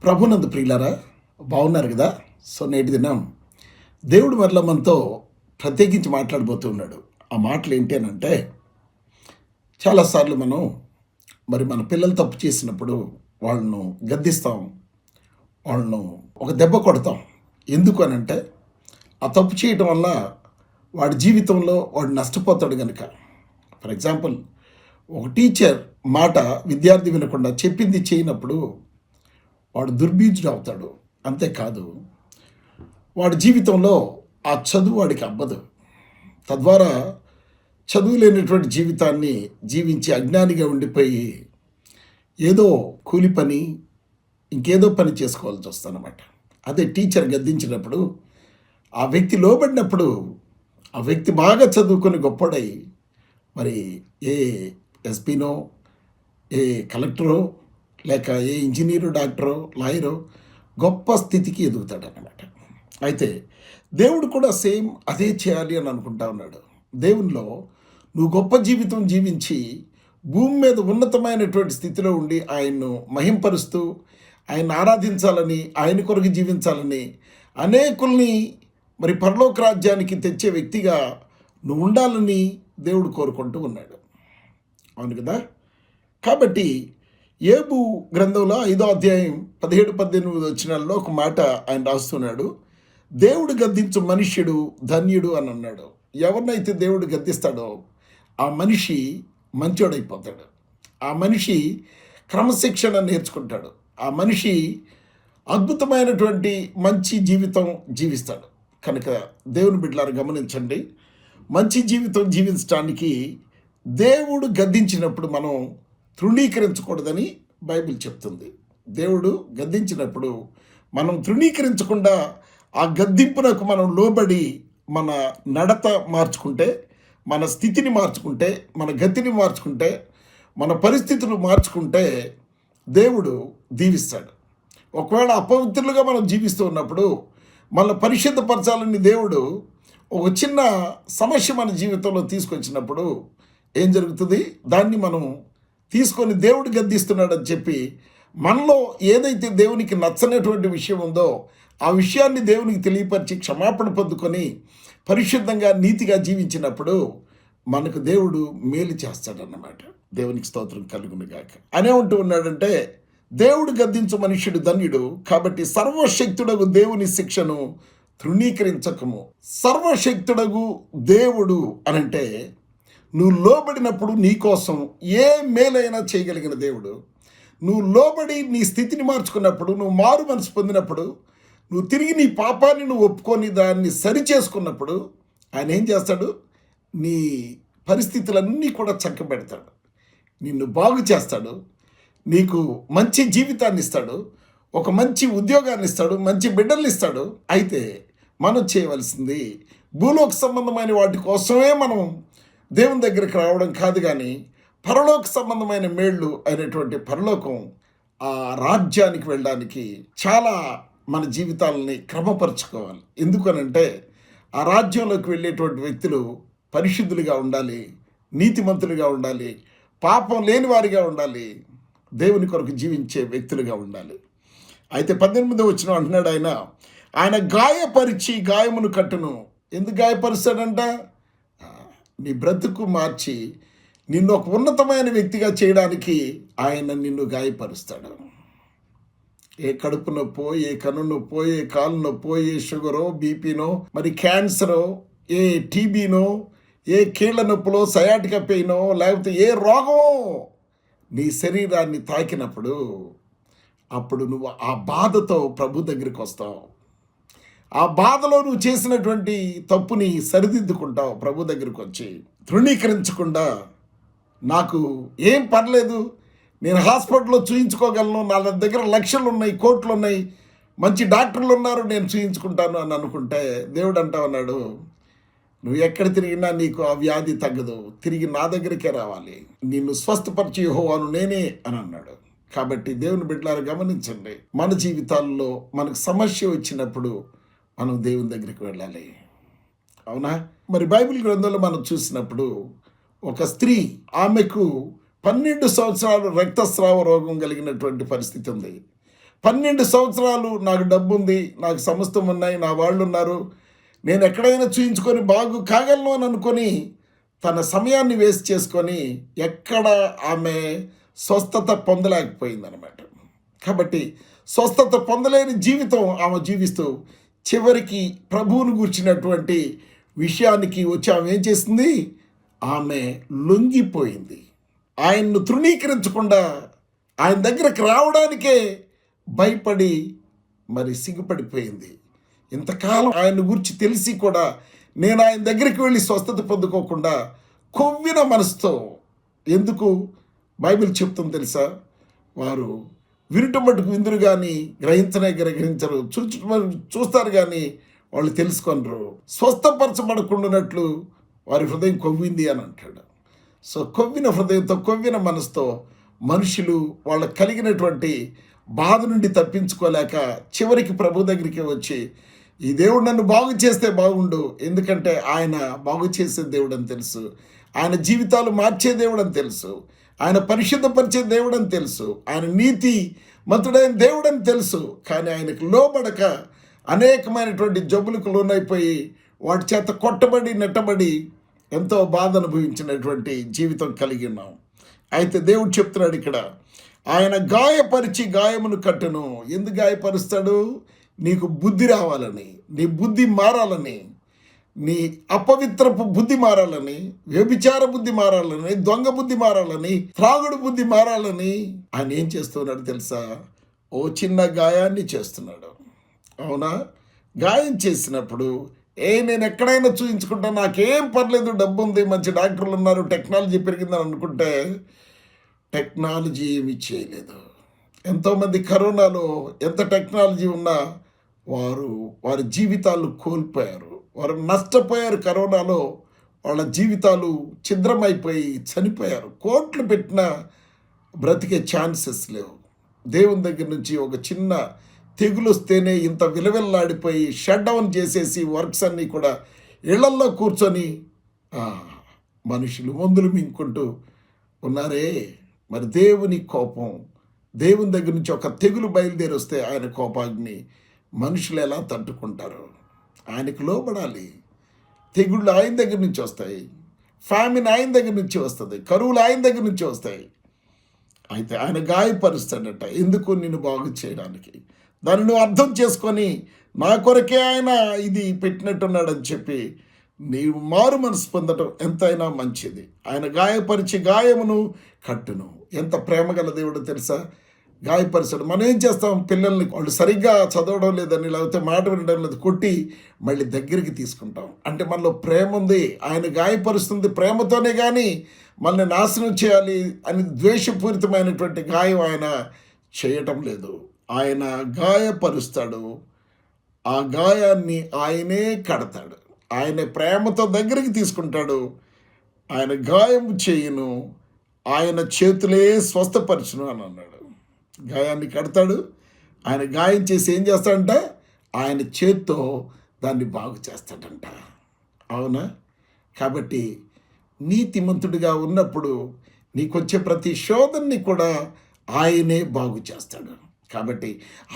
ప్రభునందు ప్రియులారా, బాగున్నారు కదా? సో నేటి దినం దేవుడు మరల మనతో ప్రత్యేకించి మాట్లాడబోతూ ఉన్నాడు. ఆ మాటలు ఏంటి అని అంటే, చాలాసార్లు మనం మన పిల్లలు తప్పు చేసినప్పుడు వాళ్ళను గద్దిస్తాం, వాళ్ళను ఒక దెబ్బ కొడతాం. ఎందుకు అని అంటే, ఆ తప్పు చేయటం వల్ల వాడి జీవితంలో వాడు నష్టపోతాడు కనుక. ఫర్ ఎగ్జాంపుల్, ఒక టీచర్ మాట విద్యార్థి వినకుండా చెప్పింది చేయనప్పుడు వాడు దుర్బీజుడు అవుతాడు. అంతేకాదు, వాడి జీవితంలో ఆ చదువు వాడికి అబ్బదు. తద్వారా చదువు లేనటువంటి జీవితాన్ని జీవించి అజ్ఞానిగా ఉండిపోయి ఏదో కూలి పని, ఇంకేదో పని చేసుకోవాల్సి వస్తుందన్నమాట. అదే టీచర్ గద్దించినప్పుడు, ఆ వ్యక్తి లోబడినప్పుడు, ఆ వ్యక్తి బాగా చదువుకొని గొప్పడై మరి ఏ ఎస్పీనో, ఏ కలెక్టరో, లేక ఏ ఇంజనీరు, డాక్టరో, లాయరో గొప్ప స్థితికి ఎదుగుతాడనమాట. అయితే దేవుడు కూడా సేమ్ అదే చేయాలి అని అనుకుంటా ఉన్నాడు. దేవునిలో నువ్వు గొప్ప జీవితం జీవించి భూమి మీద ఉన్నతమైనటువంటి స్థితిలో ఉండి ఆయన్ను మహింపరుస్తూ ఆయన ఆరాధించాలని, ఆయన కొరకు జీవించాలని, అనేకుల్ని పరలోక రాజ్యానికి తెచ్చే వ్యక్తిగా నువ్వు ఉండాలని దేవుడు కోరుకుంటూ ఉన్నాడు. అవును కదా? కాబట్టి యోబు గ్రంథంలో 5వ అధ్యాయం 17-18 వచనాల్లో ఒక మాట ఆయన రాస్తున్నాడు. దేవుడు గద్దించు మనుష్యుడు ధన్యుడు అని అన్నాడు. ఎవరినైతే దేవుడు గద్దిస్తాడో ఆ మనిషి మంచోడైపోతాడు. ఆ మనిషి క్రమశిక్షణ నేర్చుకుంటాడు. ఆ మనిషి అద్భుతమైనటువంటి మంచి జీవితం జీవిస్తాడు. కనుక దేవుని బిడ్డలారా గమనించండి, మంచి జీవితం జీవించడానికి దేవుడు గద్దించినప్పుడు మనం తృణీకరించకూడదని బైబిల్ చెప్తుంది. దేవుడు గద్దించినప్పుడు మనం తృణీకరించకుండా ఆ గద్దింపునకు మనం లోబడి మన నడత మార్చుకుంటే, మన స్థితిని మార్చుకుంటే, మన గతిని మార్చుకుంటే, మన పరిస్థితులు మార్చుకుంటే దేవుడు దీవిస్తాడు. ఒకవేళ అపవిత్రులుగా మనం జీవిస్తూ ఉన్నప్పుడు మన పరిశుద్ధపరచాలని దేవుడు ఒక చిన్న సమస్య మన జీవితంలో తీసుకొచ్చినప్పుడు ఏం జరుగుతుంది? దాన్ని మనం తీసుకొని దేవుడు గద్దిస్తున్నాడని చెప్పి మనలో ఏదైతే దేవునికి నచ్చనటువంటి విషయం ఉందో ఆ విషయాన్ని దేవునికి తెలియపరిచి క్షమాపణ పొందుకొని పరిశుద్ధంగా నీతిగా జీవించినప్పుడు మనకు దేవుడు మేలు చేస్తాడన్నమాట. దేవునికి స్తోత్రం కలుగునుగాక. అనే ఉంటూ ఉన్నాడంటే, దేవుడు గద్దించు మనుష్యుడు ధన్యుడు, కాబట్టి సర్వశక్తుడగు దేవుని శిక్షను తృణీకరించకము. సర్వశక్తుడగు దేవుడు అనంటే నువ్వు లోబడినప్పుడు నీకోసం ఏ మేలైనా చేయగలిగిన దేవుడు. నువ్వు లోబడి నీ స్థితిని మార్చుకున్నప్పుడు, నువ్వు మారు మనసు పొందినప్పుడు, నువ్వు తిరిగి నీ పాపాన్ని నువ్వు ఒప్పుకొని దాన్ని సరిచేసుకున్నప్పుడు ఆయన ఏం చేస్తాడు? నీ పరిస్థితులన్నీ కూడా చక్కబెడతాడు, నిన్ను బాగు చేస్తాడు, నీకు మంచి జీవితాన్ని ఇస్తాడు, ఒక మంచి ఉద్యోగాన్ని ఇస్తాడు, మంచి బిడ్డల్ని ఇస్తాడు. అయితే మనం చేయవలసింది భూలోక సంబంధమైన వాటి కోసమే మనం దేవుని దగ్గరికి రావడం కాదు, కానీ పరలోక సంబంధమైన మేళ్ళు అయినటువంటి పరలోకం, ఆ రాజ్యానికి వెళ్ళడానికి చాలా మన జీవితాలని క్రమపరచుకోవాలి. ఎందుకనంటే ఆ రాజ్యంలోకి వెళ్ళేటువంటి వ్యక్తులు పరిశుద్ధులుగా ఉండాలి, నీతిమంతులుగా ఉండాలి, పాపం లేని వారిగా ఉండాలి, దేవుని కొరకు జీవించే వ్యక్తులుగా ఉండాలి. అయితే 18వ వచనం అంటున్నాడు, ఆయన గాయపరిచి గాయమును కట్టును. ఎందుకు గాయపరుస్తాడంట? నీ బ్రతుకు మార్చి నిన్ను ఒక ఉన్నతమైన వ్యక్తిగా చేయడానికి ఆయన నిన్ను గాయపరుస్తాడు. ఏ కడుపు నొప్పో, ఏ కన్ను నొప్పో, ఏ కాలు నొప్పో, ఏ షుగరో, బీపీనో, క్యాన్సరో, ఏ టీబీనో, ఏ కీళ్ళ నొప్పులో, సయాటికా పెయినో, లేకపోతే ఏ రోగమో నీ శరీరాన్ని తాకినప్పుడు అప్పుడు నువ్వు ఆ బాధతో ప్రభు దగ్గరికి వస్తావు. ఆ బాధలో నువ్వు చేసినటువంటి తప్పుని సరిదిద్దుకుంటావు. ప్రభు దగ్గరికి వచ్చి తృణీకరించకుండా, నాకు ఏం పర్లేదు, నేను హాస్పిటల్లో చూయించుకోగలను, నా దగ్గర లక్షలు ఉన్నాయి, కోట్లు ఉన్నాయి, మంచి డాక్టర్లు ఉన్నారు, నేను చూయించుకుంటాను అని అనుకుంటే దేవుడు అంటా ఉన్నాడు, నువ్వు ఎక్కడ తిరిగినా నీకు ఆ వ్యాధి తగ్గదు, తిరిగి నా దగ్గరికే రావాలి, నిన్ను స్వస్థపరిచి యెహోవాను నేనే అని అన్నాడు. కాబట్టి దేవుని బిడ్డలారా గమనించండి, మన జీవితాల్లో మనకు సమస్య వచ్చినప్పుడు మనం దేవుని దగ్గరికి వెళ్ళాలి. అవునా? బైబిల్ గ్రంథంలో మనం చూసినప్పుడు ఒక స్త్రీ, ఆమెకు 12 సంవత్సరాలు రక్తస్రావ రోగం కలిగినటువంటి పరిస్థితి ఉంది. 12 సంవత్సరాలు నాకు డబ్బు ఉంది, నాకు సమస్తం ఉన్నాయి, నా వాళ్ళు ఉన్నారు, నేను ఎక్కడైనా చూయించుకొని బాగు కాగలను అని అనుకొని తన సమయాన్ని వేస్ట్ చేసుకొని ఎక్కడ ఆమె స్వస్థత పొందలేకపోయిందనమాట. కాబట్టి స్వస్థత పొందలేని జీవితం ఆమె జీవిస్తూ చివరికి ప్రభువును గూర్చినటువంటి విషయానికి వచ్చి ఆమె ఏం చేసింది? ఆమె లొంగిపోయింది. ఆయన్ను తృణీకరించకుండా ఆయన దగ్గరకు రావడానికే భయపడి మరి సిగ్గుపడిపోయింది. ఇంతకాలం ఆయన గురించి తెలిసి కూడా నేను ఆయన దగ్గరికి వెళ్ళి స్వస్థత పొందుకోకుండా కొవ్విన మనసుతో ఎందుకు బైబిల్ చెప్తుంది తెలుసా? వారు వినుట మటుకు విందురు కానీ గ్రహించరు, చూస్తారు కానీ వాళ్ళు తెలుసుకొనరు. స్వస్థపరచబడకుండానట్లు వారి హృదయం కొవ్వింది అని అంటాడు. సో కొవ్విన హృదయంతో కొవ్విన మనసుతో మనుషులు వాళ్ళకు కలిగినటువంటి బాధ నుండి తప్పించుకోలేక చివరికి ప్రభు దగ్గరికి వచ్చి ఈ దేవుడు నన్ను బాగు చేస్తే బాగుండు, ఎందుకంటే ఆయన బాగు చేసే దేవుడు అని తెలుసు, ఆయన జీవితాలు మార్చే దేవుడు అని తెలుసు, ఆయన పరిశుద్ధపరిచే దేవుడు అని తెలుసు, ఆయన నీతి మంతుడైన దేవుడు అని తెలుసు. కానీ ఆయనకు లోబడక అనేకమైనటువంటి జబ్బులకు లోనైపోయి వాటి చేత కొట్టబడి నెట్టబడి ఎంతో బాధ అనుభవించినటువంటి జీవితం కలిగి ఉన్నాం. అయితే దేవుడు చెప్తున్నాడు ఇక్కడ, ఆయన గాయపరిచి గాయమును కట్టును. ఎందుకు గాయపరుస్తాడు? నీకు బుద్ధి రావాలని, నీ బుద్ధి మారాలని, నీ అపవిత్రపు బుద్ధి మారాలని, వ్యభిచార బుద్ధి మారాలని, దొంగ బుద్ధి మారాలని, త్రాగుడు బుద్ధి మారాలని ఆయన ఏం చేస్తున్నాడు తెలుసా? ఓ చిన్న గాయాన్ని చేస్తున్నాడు. అవునా? గాయం చేసినప్పుడు నేను ఎక్కడైనా చూయించుకుంటా, నాకేం పర్లేదు, డబ్బు ఉంది, మంచి డాక్టర్లు ఉన్నారు, టెక్నాలజీ పెరిగిందని అనుకుంటే టెక్నాలజీ ఏమీ చేయలేదు. ఎంతోమంది కరోనాలో ఎంత టెక్నాలజీ ఉన్నా వారి జీవితాలు కోల్పోయారు, వారు నష్టపోయారు. కరోనాలో వాళ్ళ జీవితాలు ఛిద్రమైపోయి చనిపోయారు. కోట్లు పెట్టినా బ్రతికే ఛాన్సెస్ లేవు. దేవుని దగ్గర నుంచి ఒక చిన్న తెగులు వస్తేనే ఇంత విలవిల్లాడిపోయి షట్ డౌన్ చేసేసి వర్క్స్ అన్నీ కూడా ఇళ్లల్లో కూర్చొని మనుషులు మందులు మింగుకుంటూ ఉన్నారే. మరి దేవుని కోపం, దేవుని దగ్గర నుంచి ఒక తెగులు బయలుదేరి వస్తే ఆయన కోపాగ్ని మనుషులు ఎలా తట్టుకుంటారు? ఆయనకు లోబడాలి. తెగుళ్ళు ఆయన దగ్గర నుంచి వస్తాయి, ఫ్యామిన్ ఆయన దగ్గర నుంచి వస్తుంది, కరువులు ఆయన దగ్గర నుంచి వస్తాయి. అయితే ఆయన గాయపరుస్తాడట. ఎందుకు? నిన్ను బాగు చేయడానికి. దాన్ని నువ్వు అర్థం చేసుకొని నా కొరకే ఆయన ఇది పెట్టినట్టున్నాడని చెప్పి నీవు మారు మనసు పొందటం ఎంతైనా మంచిది. ఆయన గాయపరిచి గాయమును కట్టును. ఎంత ప్రేమగల దేవుడు తెలుసా? గాయపరిచాడు. మనం ఏం చేస్తాం? పిల్లల్ని వాళ్ళు సరిగ్గా చదవడం లేదని, లేకపోతే మాట వినడం లేదు, కొట్టి మళ్ళీ దగ్గరికి తీసుకుంటాం. అంటే మనలో ప్రేమ ఉంది. ఆయన గాయపరుస్తుంది ప్రేమతోనే, కానీ మనల్ని నాశనం చేయాలి అని ద్వేషపూరితమైనటువంటి గాయం ఆయన చేయటం లేదు. ఆయన గాయపరుస్తాడు, ఆ గాయాన్ని ఆయనే కడతాడు. ఆయన ప్రేమతో దగ్గరికి తీసుకుంటాడు. ఆయన గాయం చేయును, ఆయన చేతులే స్వస్థపరచును అని అన్నాడు. గాయాన్ని కడతాడు, ఆయన గాయం చేసి ఏం చేస్తాడంట? ఆయన చేత్తో దాన్ని బాగు చేస్తాడంట. అవునా? కాబట్టి నీతిమంతుడిగా ఉన్నప్పుడు నీకొచ్చే ప్రతి శోధనని కూడా ఆయనే బాగు చేస్తాడు. కాబట్టి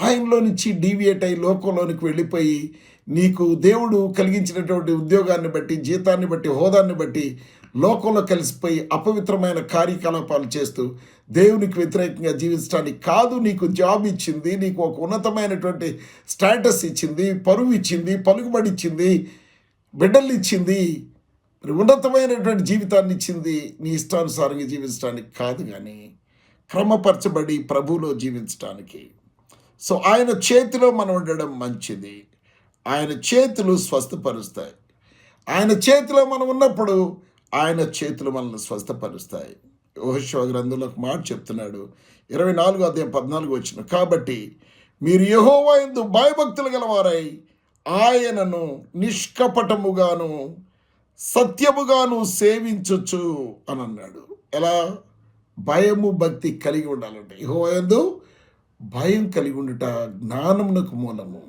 ఆయనలో నుంచి డీవియేట్ అయ్యి లోకంలోనికి వెళ్ళిపోయి నీకు దేవుడు కలిగించినటువంటి ఉద్యోగాన్ని బట్టి, జీతాన్ని బట్టి, హోదాన్ని బట్టి లోకంలో కలిసిపోయి అపవిత్రమైన కార్యకలాపాలు చేస్తూ దేవునికి వ్యతిరేకంగా జీవించడానికి కాదు. నీకు జాబ్ ఇచ్చింది, నీకు ఒక ఉన్నతమైనటువంటి స్టేటస్ ఇచ్చింది, పరువు ఇచ్చింది, పలుకుబడి ఇచ్చింది, బిడ్డలు ఇచ్చింది, ఉన్నతమైనటువంటి జీవితాన్ని ఇచ్చింది నీ ఇష్టానుసారంగా జీవించడానికి కాదు, కానీ క్రమపరచబడి ప్రభువులో జీవించడానికి. సో ఆయన చేతిలో మనం ఉండడం మంచిది. ఆయన చేతులు స్వస్థపరుస్తాయి. ఆయన చేతిలో మనం ఉన్నప్పుడు ఆయన చేతులు మనల్ని స్వస్థపరుస్తాయి. యెహోషువ గ్రంథంలో ఒక మాట చెప్తున్నాడు, 24:14 కాబట్టి మీరు యెహోవా యందు భయభక్తులు గలవారై ఆయనను నిష్కపటముగాను సత్యముగాను సేవించొచ్చు అని అన్నాడు. ఎలా? భయము భక్తి కలిగి ఉండాలంటే యెహోవా యందు భయం కలిగి ఉండుట జ్ఞానమునకు మూలము.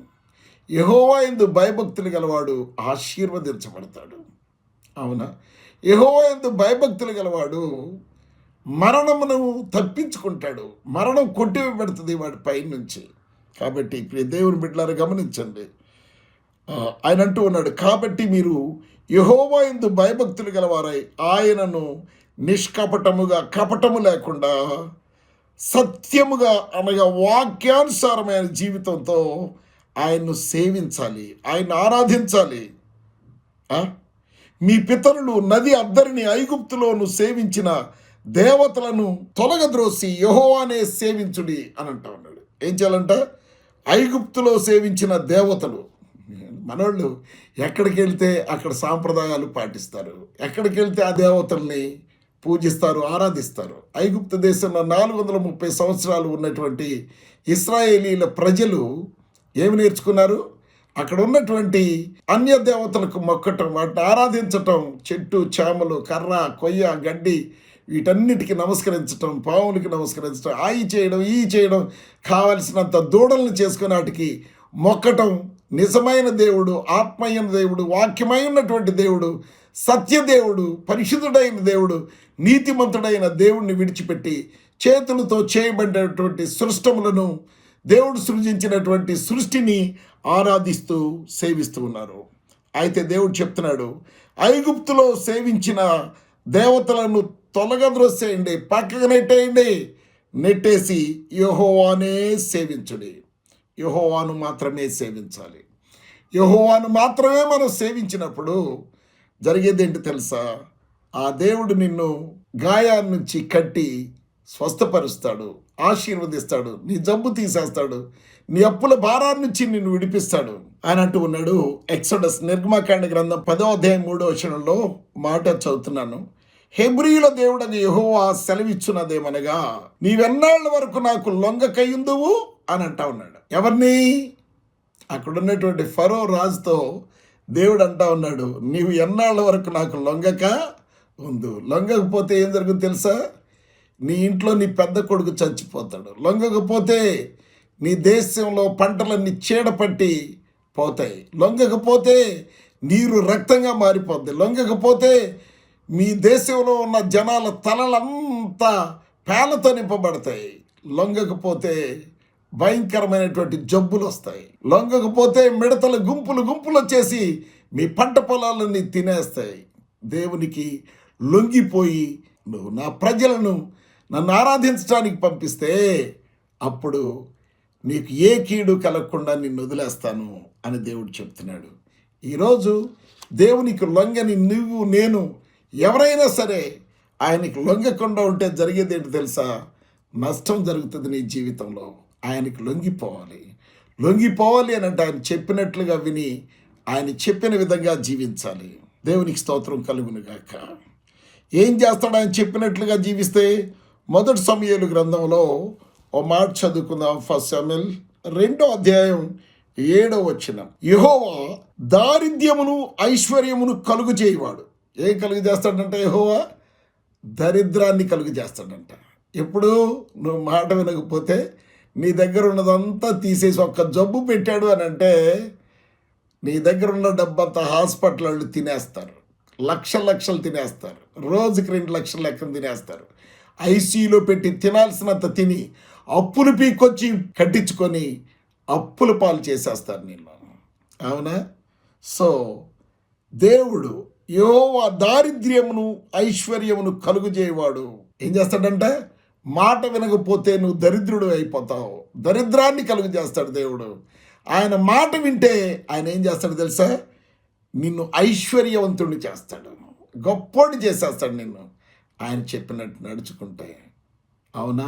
యెహోవా యందు భయభక్తులు గలవాడు ఆశీర్వదించబడతాడు. అవునా? యెహోవా యందు భయభక్తులు గలవాడు మరణమును తప్పించుకుంటాడు. మరణం కొట్టివేయబడుతుంది వాడి పై నుంచి. కాబట్టి ప్రియ దేవుని బిడ్డలారా గమనించండి. ఆయన అంటూ ఉన్నాడు, కాబట్టి మీరు యెహోవా యందు భయభక్తులు గలవారై ఆయనను నిష్కపటముగా, కపటము లేకుండా సత్యముగా అనగా వాక్యానుసారమైన జీవితంతో ఆయన్ను సేవించాలి, ఆయన ఆరాధించాలి. ఆ? మీ పితరులు నది అద్దరిని ఐగుప్తులోను సేవించిన దేవతలను తొలగద్రోసి యెహోవానే సేవించుడి అని అంటా ఉన్నాడు. ఏం చేయాలంట? ఐగుప్తులో సేవించిన దేవతలు. మనోళ్ళు ఎక్కడికి వెళ్తే అక్కడ సాంప్రదాయాలు పాటిస్తారు, ఎక్కడికి వెళ్తే ఆ దేవతల్ని పూజిస్తారు, ఆరాధిస్తారు. ఐగుప్తు దేశంలో 430 సంవత్సరాలు ఉన్నటువంటి ఇశ్రాయేలీల ప్రజలు ఏమి నేర్చుకున్నారు? అక్కడ ఉన్నటువంటి అన్య దేవతలకు మొక్కటం, వాటిని ఆరాధించటం, చెట్టు చేమలు, కర్ర, కొయ్య, గడ్డి వీటన్నిటికీ నమస్కరించటం, పావులకి నమస్కరించటం, ఆయి చేయడం, ఈ చేయడం, కావలసినంత దూడలను చేసుకుని వాటికి మొక్కటం. నిజమైన దేవుడు, ఆత్మమైన దేవుడు, వాక్యమైనటువంటి దేవుడు, సత్యదేవుడు, పరిశుద్ధుడైన దేవుడు, నీతిమంతుడైన దేవుణ్ణి విడిచిపెట్టి చేతులతో చేయబడినటువంటి సృష్టములను, దేవుడు సృజించినటువంటి సృష్టిని ఆరాధిస్తూ సేవిస్తూ ఉన్నారు. అయితే దేవుడు చెప్తున్నాడు, ఐగుప్తులో సేవించిన దేవతలను తొలగద్రోసేయండి, పక్కకు నెట్టేయండి, నెట్టేసి యెహోవానే సేవించుడి. యెహోవాను మాత్రమే సేవించాలి. యెహోవాను మాత్రమే మనం సేవించినప్పుడు జరిగేది ఏంటి తెలుసా? ఆ దేవుడు నిన్ను గాయాల నుంచి కట్టి స్వస్థపరుస్తాడు, ఆశీర్వదిస్తాడు, నీ జబ్బు తీసేస్తాడు, నీ అప్పుల భారాన్ని నుంచి నిన్ను విడిపిస్తాడు అని అంటూ ఉన్నాడు. ఎక్సోడస్ నిర్గమకాండ గ్రంథం 10వ అధ్యాయం 3వ వచనంలో మాట చదువుతున్నాను. హెబ్రీయుల దేవుడని యెహోవా సెలవిచ్చున్నదేమనగా, నీవెన్నాళ్ళ వరకు నాకు లొంగకయుందువు అని అంటా ఉన్నాడు. ఎవరిని? అక్కడ ఉన్నటువంటి ఫరో రాజుతో దేవుడు అంటా ఉన్నాడు, నీవు ఎన్నాళ్ళ వరకు నాకు లొంగక ఉండు. లొంగకపోతే ఏం జరుగుతుంది తెలుసా? నీ ఇంట్లో నీ పెద్ద కొడుకు చచ్చిపోతాడు. లొంగకపోతే నీ దేశంలో పంటలన్నీ చీడపట్టి పోతాయి. లొంగకపోతే నీరు రక్తంగా మారిపోద్ది. లొంగకపోతే మీ దేశంలో ఉన్న జనాల తలలంతా పేలతో నింపబడతాయి. లొంగకపోతే భయంకరమైనటువంటి జబ్బులు వస్తాయి. లొంగకపోతే మిడతల గుంపులు గుంపులు వచ్చేసి మీ పంట పొలాలన్నీ తినేస్తాయి. దేవునికి లొంగిపోయి నువ్వు నా ప్రజలను నన్ను ఆరాధించడానికి పంపిస్తే అప్పుడు నీకు ఏ కీడు కలగకుండా నిన్ను వదిలేస్తాను అని దేవుడు చెప్తున్నాడు. ఈరోజు దేవునికి లొంగని నువ్వు, నేను, ఎవరైనా సరే ఆయనకి లొంగకుండా ఉంటే జరిగేది ఏంటి తెలుసా? నష్టం జరుగుతుంది నీ జీవితంలో. ఆయనకి లొంగిపోవాలి అని అంటే ఆయన చెప్పినట్లుగా విని ఆయన చెప్పిన విధంగా జీవించాలి. దేవునికి స్తోత్రం కలుగును గాక. ఏం చేస్తాడు ఆయన చెప్పినట్లుగా జీవిస్తే? 1 సమూయేలు గ్రంథంలో ఓ మాట చదువుకుందాం. 1 సమూయేలు 2వ అధ్యాయం 7వ వచనం. యెహోవా దారిద్ర్యమును ఐశ్వర్యమును కలుగు చేయవాడు. ఏం కలుగు చేస్తాడంట? యెహోవా దరిద్రాన్ని కలుగు చేస్తాడంట. ఎప్పుడు నువ్వు మాట వినకపోతే నీ దగ్గర ఉన్నదంతా తీసేసి ఒక్క జబ్బు పెట్టాడు అని అంటే నీ దగ్గర ఉన్న డబ్బంతా హాస్పిటల్ వాళ్ళు తినేస్తారు. లక్షలు తినేస్తారు. రోజుకి 2 లక్షల లెక్కన తినేస్తారు. ఐసీయూలో పెట్టి తినాల్సినంత తిని అప్పులు పీక్కొచ్చి కట్టించుకొని అప్పుల పాలు చేసేస్తారు నిన్ను. అవునా? సో దేవుడు యెహోవా దారిద్ర్యమును ఐశ్వర్యమును కలుగు చేయవాడు. ఏం చేస్తాడంటే మాట వినకపోతే నువ్వు దరిద్రుడు అయిపోతావు. దరిద్రాన్ని కలుగు చేస్తాడు దేవుడు. ఆయన మాట వింటే ఆయన ఏం చేస్తాడు తెలుసా? నిన్ను ఐశ్వర్యవంతుడిని చేస్తాడు, గొప్పోడిని చేసేస్తాడు నిన్ను, ఆయన చెప్పినట్టు నడుచుకుంటే. అవునా?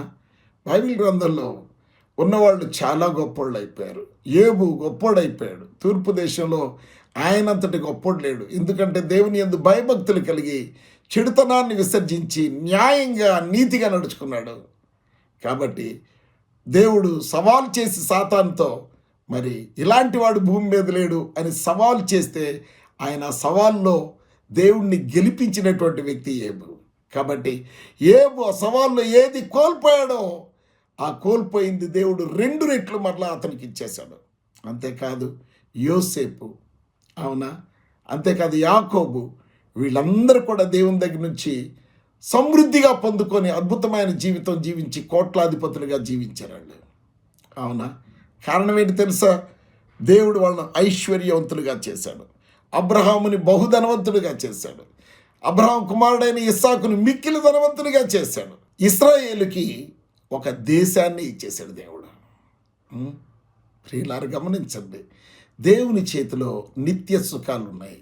బైబిల్ గ్రంథంలో ఉన్నవాళ్ళు చాలా గొప్పోళ్ళు అయిపోయారు. యోబు గొప్పోడైపోయాడు. తూర్పు దేశంలో ఆయనంతటి గొప్పోడు లేడు. ఎందుకంటే దేవుని యందు భయభక్తులు కలిగి చెడుతనాన్ని విసర్జించి న్యాయంగా నీతిగా నడుచుకున్నాడు. కాబట్టి దేవుడు సవాల్ చేసి సాతానుతో, మరి ఇలాంటి వాడు భూమి మీద లేడు అని సవాల్ చేస్తే ఆయన సవాల్లో దేవుణ్ణి గెలిపించినటువంటి వ్యక్తి యోబు. కాబట్టి యోబు ఆ సవాల్లో ఏది కోల్పోయాడో ఆ కోల్పోయింది దేవుడు 2 రెట్లు మరలా అతనికి ఇచ్చేశాడు. అంతేకాదు యోసేపు, అవునా, అంతేకాదు యాకోబు, వీళ్ళందరూ కూడా దేవుని దగ్గర నుంచి సమృద్ధిగా పొందుకొని అద్భుతమైన జీవితం జీవించి కోట్లాధిపతులుగా జీవించారు వాళ్ళు. అవునా? కారణం ఏంటి తెలుసా? దేవుడు వాళ్ళను ఐశ్వర్యవంతులుగా చేశాడు. అబ్రహాముని బహుధనవంతుడిగా చేశాడు. అబ్రహాం కుమారుడైన ఇస్సాకును మిక్కిలి ధనవంతునిగా చేశాడు. ఇశ్రాయేలుకి ఒక దేశాన్ని ఇచ్చేశాడు దేవుడు. ప్రియులారా గమనించండి, దేవుని చేతిలో నిత్య సుఖాలు ఉన్నాయి.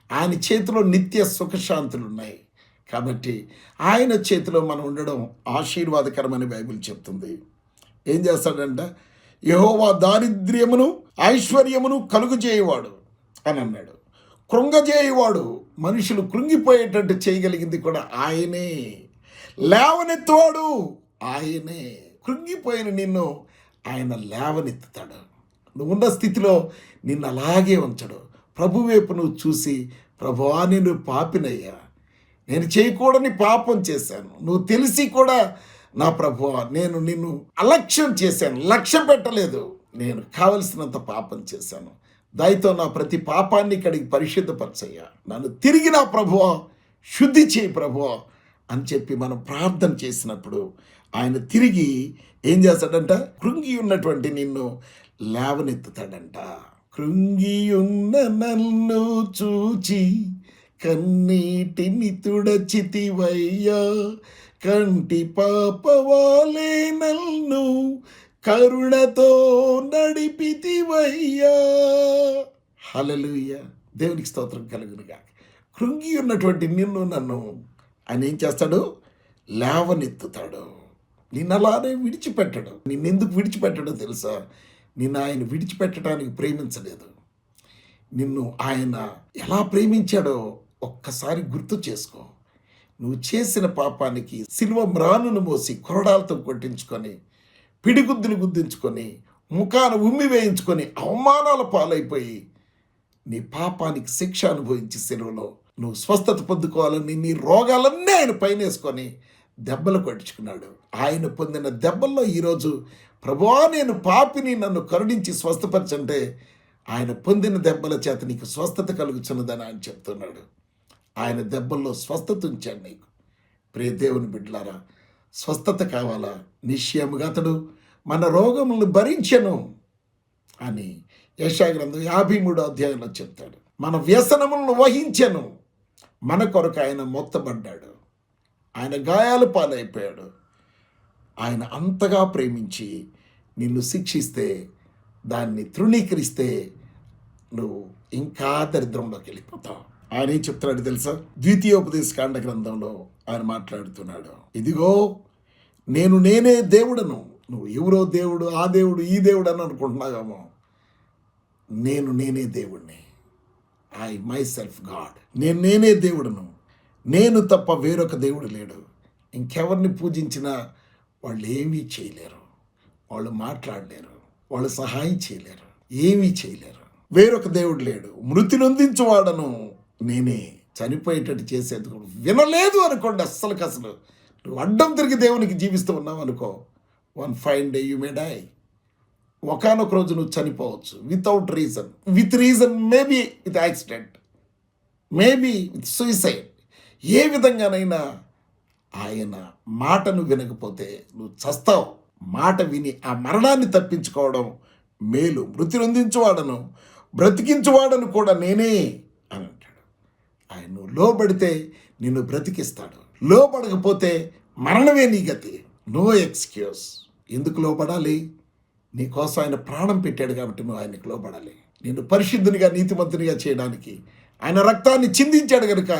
ఆయన చేతిలో నిత్య సుఖశాంతులు ఉన్నాయి. కాబట్టి ఆయన చేతిలో మనం ఉండడం ఆశీర్వాదకరమని బైబిల్ చెప్తుంది. ఏం చేస్తాడంట? యెహోవా దారిద్ర్యమును ఐశ్వర్యమును కలుగజేయవాడు అని అన్నాడు. కృంగజేయవాడు, మనుషులు కృంగిపోయేటట్టు చేయగలిగింది కూడా ఆయనే. లేవనెత్తువాడు ఆయనే. కృంగిపోయిన నిన్ను ఆయన లేవనెత్తుతాడు. నువ్వు ఉన్న స్థితిలో నిన్ను అలాగే ఉంచడు. ప్రభు వైపు నువ్వు చూసి, ప్రభువా నేను పాపినయ్యా, నేను చేయకూడని పాపం చేశాను, నువ్వు తెలిసి కూడా నా ప్రభువా నేను నిన్ను అలక్ష్యం చేశాను, లక్ష్య పెట్టలేదు, నేను కావలసినంత పాపం చేశాను, దయతో నా ప్రతి పాపాన్ని కడిగి పరిశుద్ధపరచయ్యా, నన్ను తిరిగి నా ప్రభువా శుద్ధి చేయి ప్రభువా అని చెప్పి మనం ప్రార్థన చేసినప్పుడు ఆయన తిరిగి ఏం చేస్తాడంట? కృంగి ఉన్నటువంటి నిన్ను లేవనెత్తుతాడంట. కృంగి ఉన్న నన్ను చూచి కన్నీటిని తుడచితివయ్యా, కంటి పాపవాలే నన్ను కరుణతో నడిపితివయ్యా. హల్లెలూయా, దేవునికి స్తోత్రం కలుగునుగా. కృంగి ఉన్నటువంటి నిన్ను నన్ను ఆయన ఏం చేస్తాడు? లేవనెత్తుతాడు. నిన్ను అలానే విడిచిపెట్టడు. నిన్నెందుకు విడిచిపెట్టడో తెలుసా? నిన్ను ఆయన విడిచిపెట్టడానికి ప్రేమించలేదు. నిన్ను ఆయన ఎలా ప్రేమించాడో ఒక్కసారి గుర్తు చేసుకో. నువ్వు చేసిన పాపానికి సిలువ మ్రానును మోసి కొరడాలతో కొట్టించుకొని, పిడిగుద్దులు గుద్దించుకొని, ముఖాన ఉమ్మి వేయించుకొని, అవమానాల పాలైపోయి, నీ పాపానికి శిక్ష అనుభవించి సిలువలో నువ్వు స్వస్థత పొందుకోవాలని నీ రోగాలన్నీ ఆయన పైనేసుకొని దెబ్బలు కొట్టించుకున్నాడు. ఆయన పొందిన దెబ్బల్లో ఈరోజు ప్రభువా నేను పాపిని, నన్ను కరుణించి స్వస్థపరచంటే ఆయన పొందిన దెబ్బల చేత నీకు స్వస్థత కలుగుతున్నదని ఆయన చెప్తున్నాడు. ఆయన దెబ్బల్లో స్వస్థత ఉంచాడు నీకు. ప్రియ దేవుని బిడ్డలారా, స్వస్థత కావాలా? నిశ్చయముగా అతడు మన రోగములను భరించెను అని యెషయా గ్రంథం 53వ అధ్యాయంలో చెప్తాడు. మన వ్యసనములను వహించెను, మన కొరకు ఆయన మొత్తబడ్డాడు, ఆయన గాయాలు పాలైపోయాడు. ఆయన అంతగా ప్రేమించి నిన్ను శిక్షిస్తే, దాన్ని తృణీకరిస్తే నువ్వు ఇంకా దరిద్రంలోకి వెళ్ళిపోతావు. ఆయన ఏం చెప్తున్నాడు తెలుసా? ద్వితీయోపదేశకాండ గ్రంథంలో ఆయన మాట్లాడుతున్నాడు. ఇదిగో నేనే దేవుడను. నువ్వు ఎవరో దేవుడు, ఆ దేవుడు, ఈ దేవుడు అని అనుకుంటున్నావేమో. నేనే దేవుడిని. I my self God. నేనే దేవుడును. నేను తప్ప వేరొక దేవుడు లేడు. ఇంకెవరిని పూజించినా వాళ్ళు ఏమీ చేయలేరు, వాళ్ళు మాట్లాడలేరు, వాళ్ళు సహాయం చేయలేరు, ఏమీ చేయలేరు. వేరొక దేవుడు లేడు. మృతి నొందించువాడను నేనే. చనిపోయేటట్టు చేసేందుకు వినలేదు అనుకోండి. అస్సలు నువ్వు అడ్డం తిరిగి దేవునికి జీవిస్తూ ఉన్నావు అనుకో, one fine day you may die. ఒకనొక రోజు నువ్వు చనిపోవచ్చు without reason, with reason, maybe with accident, maybe with suicide. ఏ విధంగానైనా ఆయన మాటను వినకపోతే నువ్వు చస్తావు. మాట విని ఆ మరణాన్ని తప్పించుకోవడం మేలు. మృతి నొందించువాడను బ్రతికించువాడను కూడా నేనే అని అంటాడు. ఆయన నువ్వు లోబడితే నిన్ను బ్రతికిస్తాడు, లోబడకపోతే మరణమే నీ గతి. No excuse. ఎందుకు లోబడాలి? నీకోసం ఆయన ప్రాణం పెట్టాడు కాబట్టి నువ్వు ఆయనకు లోబడాలి. నిన్ను పరిశుద్ధునిగా నీతిమంతునిగా చేయడానికి ఆయన రక్తాన్ని చిందించాడు కనుక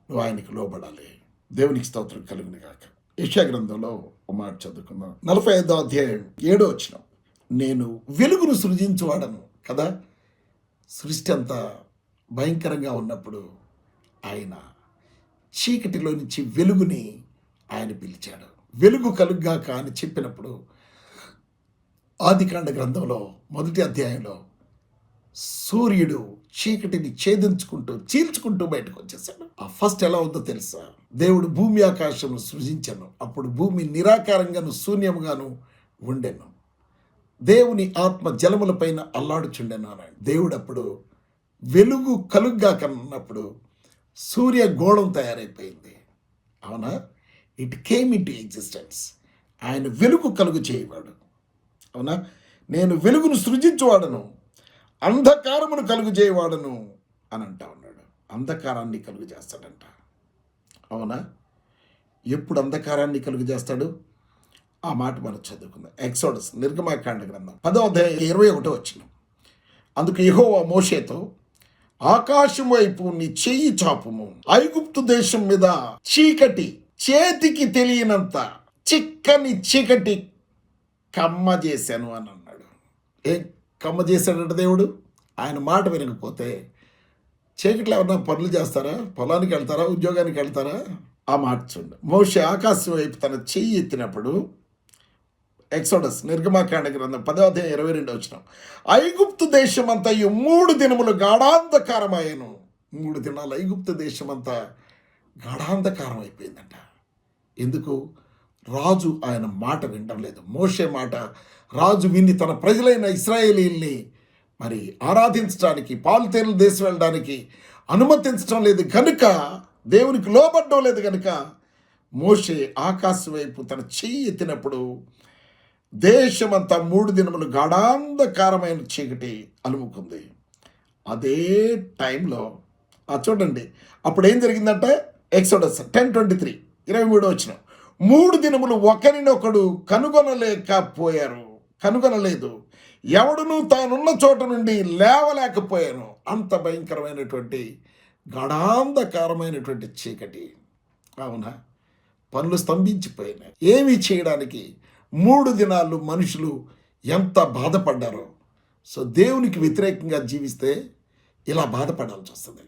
నువ్వు ఆయనకు లోబడాలి. దేవునికి స్తోత్రం కలుగును గాక. యెషయా గ్రంథంలో ఒక మాట చదువుకుందాం. 45వ అధ్యాయం 7వ వచనం. నేను వెలుగును సృజించువాడను కదా. సృష్టి అంతా భయంకరంగా ఉన్నప్పుడు ఆయన చీకటిలో నుంచి వెలుగుని ఆయన పిలిచాడు. వెలుగు కలుగ్గాక అని చెప్పినప్పుడు ఆదికాండ గ్రంథంలో 1వ అధ్యాయంలో సూర్యుడు చీకటిని ఛేదించుకుంటూ చీల్చుకుంటూ బయటకు వచ్చేసాడు. ఆ ఫస్ట్ ఎలా ఉందో తెలుసా? దేవుడు భూమి ఆకాశము సృజించను, అప్పుడు భూమి నిరాకారంగాను శూన్యముగాను ఉండెను, దేవుని ఆత్మ జలముల పైన అల్లాడుచుండెను అన్నాడు. దేవుడు అప్పుడు వెలుగు కలుగ్గా కన్నప్పుడు సూర్య గోళం తయారైపోయింది. అవునా? It came in to existence. ఆయన వెలుగు కలుగు చేయవాడు. అవునా? నేను వెలుగును సృజించువాడను, అంధకారమును కలుగు చేయవాడను అని అంటా ఉన్నాడు. అంధకారాన్ని కలుగు చేస్తాడంట. అవునా? ఎప్పుడు అంధకారాన్ని కలుగు చేస్తాడు? ఆ మాట మనం చదువుకుందాం. ఎక్సోడస్ నిర్గమాకాండ గ్రంథం 10వ అధ్యాయం 21వ వచనం. అందుకు యెహోవా మోషేతో, ఆకాశం వైపు నీ చెయ్యి చాపుము, ఐగుప్తు దేశం మీద చీకటి, చేతికి తెలియనంత చిక్కని చీకటి కమ్మ చేశాను అని అన్నాడు. ఏం కమ్మ చేశాడంటే దేవుడు? ఆయన మాట వినకపోతే చీకట్లో ఎవరన్నా పనులు చేస్తారా? పొలానికి వెళ్తారా? ఉద్యోగానికి వెళ్తారా? ఆ మాట చూడండి. మోషే ఆకాశం వైపు తన చెయ్యి ఎత్తినప్పుడు, ఎక్సోడస్ నిర్గమాకాండ గ్రంథం 10వ అధ్యాయం 22వ వచనం, ఐగుప్తు దేశమంతయు 3 దినములు గాఢాంధకారమాయను. 3 దినాలు ఐగుప్తు దేశమంతా గాఢాంధకారం అయిపోయిందంట. ఎందుకు? రాజు ఆయన మాట వినడం లేదు. మోషే మాట రాజు విని తన ప్రజలైన ఇశ్రాయేలీల్ని మరి ఆరాధించడానికి, పాలుతేనెల దేశం వెళ్ళడానికి అనుమతించడం లేదు కనుక, దేవునికి లోబడ్డం లేదు కనుక, మోషే ఆకాశం వైపు తన చెయ్యి ఎత్తినప్పుడు దేశమంతా 3 దినములు గాఢాంధకారమైన చీకటి అలుముకుంది. అదే టైంలో చూడండి, అప్పుడు ఏం జరిగిందంటే ఎక్సోడస్ 10:23 23వ వచనం, 3 దినములు ఒకరినొకడు కనుగొనలేదు, ఎవడునూ తానున్న చోట నుండి లేవలేకపోయాను. అంత భయంకరమైనటువంటి గాఢాంధకారమైనటువంటి చీకటి. అవునా? పనులు స్తంభించిపోయినాయి. ఏమీ చేయడానికి 3 దినాలు మనుషులు ఎంత బాధపడ్డారో. సో దేవునికి వ్యతిరేకంగా జీవిస్తే ఇలా బాధపడాల్సి వస్తుంది.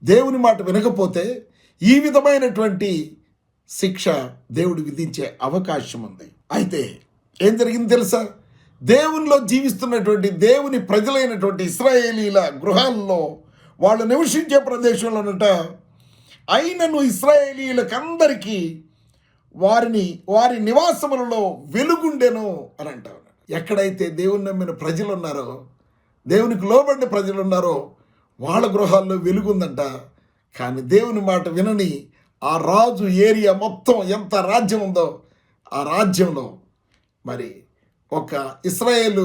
దేవుని మాట వినకపోతే ఈ విధమైనటువంటి శిక్ష దేవుడు విధించే అవకాశం ఉంది. అయితే ఏం జరిగింది తెలుసా? దేవునిలో జీవిస్తున్నటువంటి దేవుని ప్రజలైనటువంటి ఇశ్రాయేలీల గృహాల్లో, వాళ్ళు నివసించే ప్రదేశంలోనట, అయినను ఇశ్రాయేలీలకందరికీ వారి నివాసములలో వెలుగుండెను అని అంటారు. ఎక్కడైతే దేవుని నమ్మిన ప్రజలు ఉన్నారో, దేవునికి లోబడిన ప్రజలు ఉన్నారో, వాళ్ళ గృహాల్లో వెలుగుందంట. కానీ దేవుని మాట వినని ఆ రాజు ఏరియా మొత్తం ఎంత రాజ్యం ఉందో, ఆ రాజ్యంలో మరి ఒక ఇశ్రాయేలు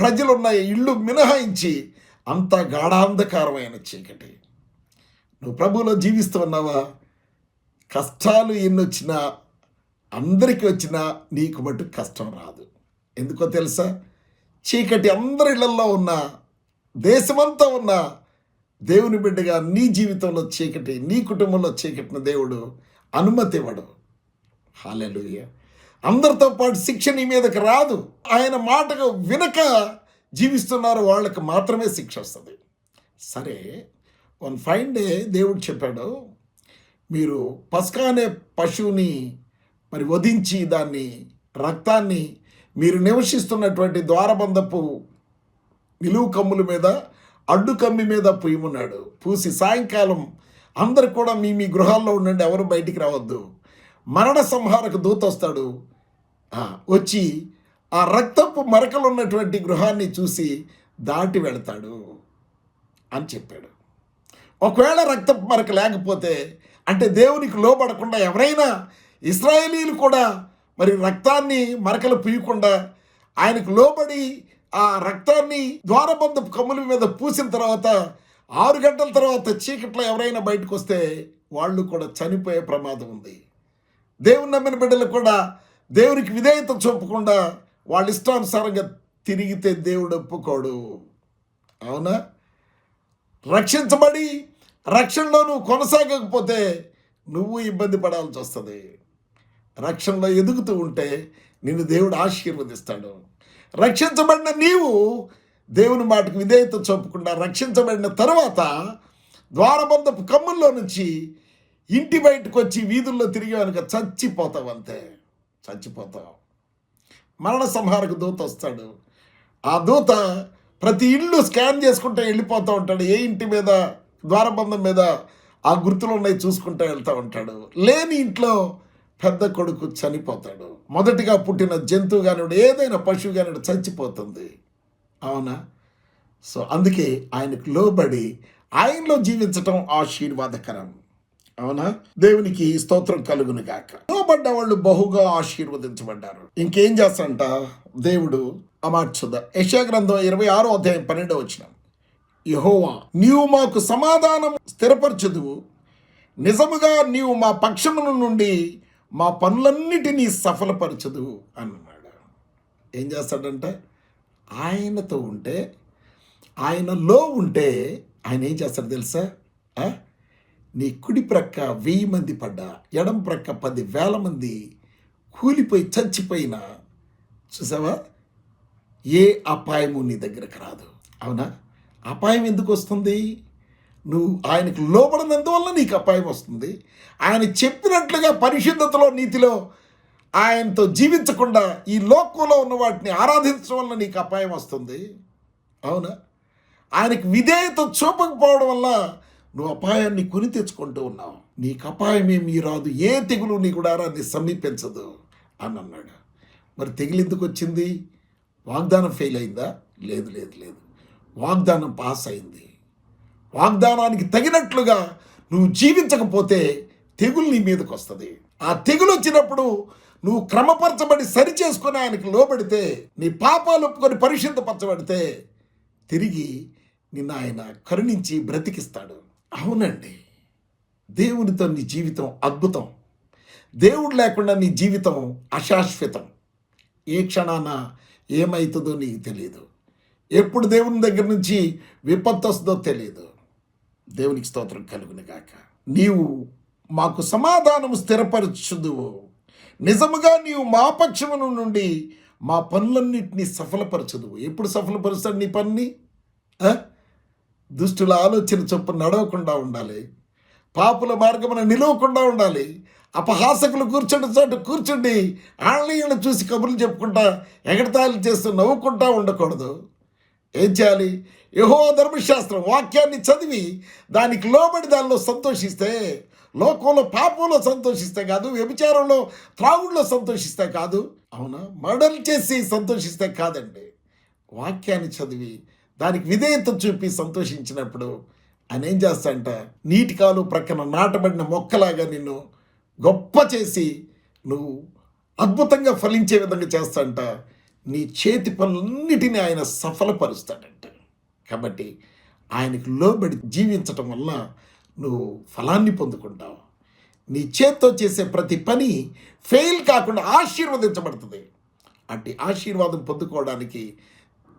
ప్రజలున్న ఇళ్ళు మినహాయించి అంత గాఢాంధకారమైన చీకటి. నువ్వు ప్రభువులో జీవిస్తూ ఉన్నావా? కష్టాలు ఎన్ని వచ్చినా, అందరికీ వచ్చినా, నీకు మటు కష్టం రాదు. ఎందుకో తెలుసా? చీకటి అందరి ఇళ్లలో ఉన్న, దేశమంతా ఉన్న దేవుని బిడ్డగా నీ జీవితంలో చీకటి, నీ కుటుంబంలో చీకటిని దేవుడు అనుమతి ఇవ్వడు. హల్లెలూయా. అందరితో పాటు శిక్ష నీ మీదకి రాదు. ఆయన మాటకు వినక జీవిస్తున్నారు వాళ్ళకి మాత్రమే శిక్ష వస్తుంది. సరే, వన్ ఫైన్ డే దేవుడు చెప్పాడు, మీరు పస్కా అనే పశువుని మరి వధించి దాన్ని రక్తాన్ని మీరు నివసిస్తున్నటువంటి ద్వారబంధపు నిలువు కమ్ముల మీద, అడ్డు కమ్మి మీద పూయమన్నాడు. పూసి సాయంకాలం అందరు కూడా మీ గృహాల్లో ఉండండి, ఎవరు బయటికి రావద్దు. మరణ సంహారక దూత వస్తాడు, వచ్చి ఆ రక్తపు మరకలు ఉన్నటువంటి గృహాన్ని చూసి దాటి వెళతాడు అని చెప్పాడు. ఒకవేళ రక్తపు మరక లేకపోతే, అంటే దేవునికి లోబడకుండా ఎవరైనా ఇశ్రాయేలీలు కూడా మరి రక్తాన్ని మరకలు పూయకుండా ఆయనకు లోబడి ఆ రక్తాన్ని ద్వారబంధపు కమ్ముల మీద పూసిన తర్వాత 6 గంటల తర్వాత చీకట్లో ఎవరైనా బయటకు వస్తే వాళ్ళు కూడా చనిపోయే ప్రమాదం ఉంది. దేవుని నమ్మిన బిడ్డలు కూడా దేవునికి విధేయత చూపకుండా వాళ్ళ ఇష్టానుసారంగా తిరిగితే దేవుడు ఒప్పుకోడు. అవునా? రక్షించబడి రక్షణలో నువ్వు కొనసాగకపోతే నువ్వు ఇబ్బంది పడాల్సి వస్తుంది. రక్షణలో ఎదుగుతూ ఉంటే నిన్ను దేవుడు ఆశీర్వదిస్తాడు. రక్షించబడిన నీవు దేవుని మాటకు విధేయత చూపకుండా రక్షించబడిన తర్వాత ద్వారబంధపు కమ్ముల్లో నుంచి ఇంటి బయటకు వచ్చి వీధుల్లో తిరిగి కనుక చచ్చిపోతావు. అంతే, చచ్చిపోతావు. మరణ సంహారక దూత వస్తాడు. ఆ దూత ప్రతి ఇల్లు స్కాన్ చేసుకుంటూ వెళ్ళిపోతూ ఉంటాడు. ఏ ఇంటి మీద, ద్వారబంధం మీద ఆ గుర్తులు ఉన్నాయి చూసుకుంటూ వెళ్తూ ఉంటాడు. లేని ఇంట్లో పెద్ద కొడుకు చనిపోతాడు. మొదటిగా పుట్టిన జంతువు కానివాడు, ఏదైనా పశువు కానివాడు చచ్చిపోతుంది. అవునా? సో అందుకే ఆయనకు లోబడి ఆయనలో జీవించటం ఆశీర్వాదకరం. అవునా? దేవునికి స్తోత్రం కలుగును గాక. లోబడ్డ వాళ్ళు బహుగా ఆశీర్వదించబడ్డారు. ఇంకేం చేస్తాడంట దేవుడు? ఆ మాట చూద్దాం. యెషయా గ్రంథం 26వ అధ్యాయం 12వ వచనం. యెహోవా, నీవు మాకు సమాధానం స్థిరపరచుదువు, నిజముగా నీవు మా పక్షముల నుండి మా పనులన్నిటినీ సఫలపరచదు అన్నాడు. ఏం చేస్తాడంటే, ఆయనతో ఉంటే, ఆయనలో ఉంటే ఆయన ఏం చేస్తాడు తెలుసా? ఆ? నీ కుడి ప్రక్క 1000 మంది పడ్డా, ఎడం ప్రక్క 10,000 మంది కూలిపోయి చచ్చిపోయినా, చూసావా, ఏ అపాయము నీ దగ్గరకు రాదు. అవునా? అపాయం ఎందుకు వస్తుంది? నువ్వు ఆయనకు లోబడినందువల్ల నీకు అపాయం వస్తుంది. ఆయన చెప్పినట్లుగా పరిశుద్ధతలో, నీతిలో ఆయనతో జీవించకుండా ఈ లోకంలో ఉన్న వాటిని ఆరాధించడం వల్ల నీకు అపాయం వస్తుంది. అవునా? ఆయనకు విధేయత చూపకపోవడం వల్ల నువ్వు అపాయాన్ని కొని తెచ్చుకుంటూ ఉన్నావు. నీకు అపాయం ఏమీ రాదు, ఏ తెగులు నీ గుడారాన్ని సమీపించదు అని అన్నాడు. మరి తెగులు ఎందుకు వచ్చింది? వాగ్దానం ఫెయిల్ అయిందా? లేదు లేదు లేదు, వాగ్దానం పాస్ అయింది. వాగ్దానానికి తగినట్లుగా నువ్వు జీవించకపోతే తెగులు నీ మీదకి వస్తుంది. ఆ తెగులు వచ్చినప్పుడు నువ్వు క్రమపరచబడి సరి చేసుకొని ఆయనకు లోబడితే, నీ పాపాలు ఒప్పుకొని పరిశుద్ధపరచబడితే, తిరిగి నిన్ను ఆయన కరుణించి బ్రతికిస్తాడు. అవునండి, దేవునితో నీ జీవితం అద్భుతం. దేవుడు లేకుండా నీ జీవితం అశాశ్వతం. ఏ క్షణాన ఏమవుతుందో నీకు తెలియదు. ఎప్పుడు దేవుని దగ్గర నుంచి విపత్తు వస్తుందో తెలియదు. దేవునికి స్తోత్రం కలుగును గాక. నీవు మాకు సమాధానం స్థిరపరచుదువు, నిజముగా నీవు మా పక్షమున నుండి మా పనులన్నింటినీ సఫలపరచుదువు. ఎప్పుడు సఫలపరుస్తాడు నీ పనిని? దుష్టుల ఆలోచన చొప్పున నడవకుండా ఉండాలి, పాపుల మార్గమున నిలవకుండా ఉండాలి, అపహాసకులు కూర్చుంటే చోట కూర్చుండి ఆళ్ళని చూసి కబుర్లు చెప్పుకుంటా ఎగడతాళి చేస్తూ నవ్వుకుంటా ఉండకూడదు. ఏం చేయాలి? యెహోవా ధర్మశాస్త్రం వాక్యాన్ని చదివి దానికి లోబడి దానిలో సంతోషిస్తే, లోకంలో పాపంలో సంతోషిస్తే కాదు, వ్యభిచారంలో త్రాగుడులో సంతోషిస్తే కాదు, అవునా, మర్డర్ చేసి సంతోషిస్తే కాదండి. వాక్యాన్ని చదివి దానికి విధేయత చూపి సంతోషించినప్పుడు ఆయన ఏం చేస్తాడంట, నీటి కాలు ప్రక్కన నాటబడిన మొక్కలాగా నిన్ను గొప్ప చేసి నువ్వు అద్భుతంగా ఫలించే విధంగా చేస్తాడంట. నీ చేతి పనులన్నిటినీ ఆయన సఫలపరుస్తాడంట. కాబట్టి ఆయనకు లోబడి జీవించటం వల్ల నువ్వు ఫలాన్ని పొందుకుంటావు. నీ చేత్తో చేసే ప్రతి పని ఫెయిల్ కాకుండా ఆశీర్వదించబడుతుంది. అట్టి ఆశీర్వాదం పొందుకోవడానికి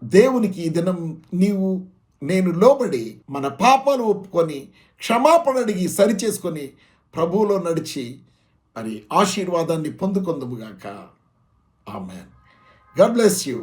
దేవునికి ఈ దినం నేను లోబడి మన పాపాలు ఒప్పుకొని క్షమాపణ అడిగి సరిచేసుకొని ప్రభువులో నడిచి మరి ఆశీర్వాదాన్ని పొందుకొందుముగాక. ఆమేన్. God bless you.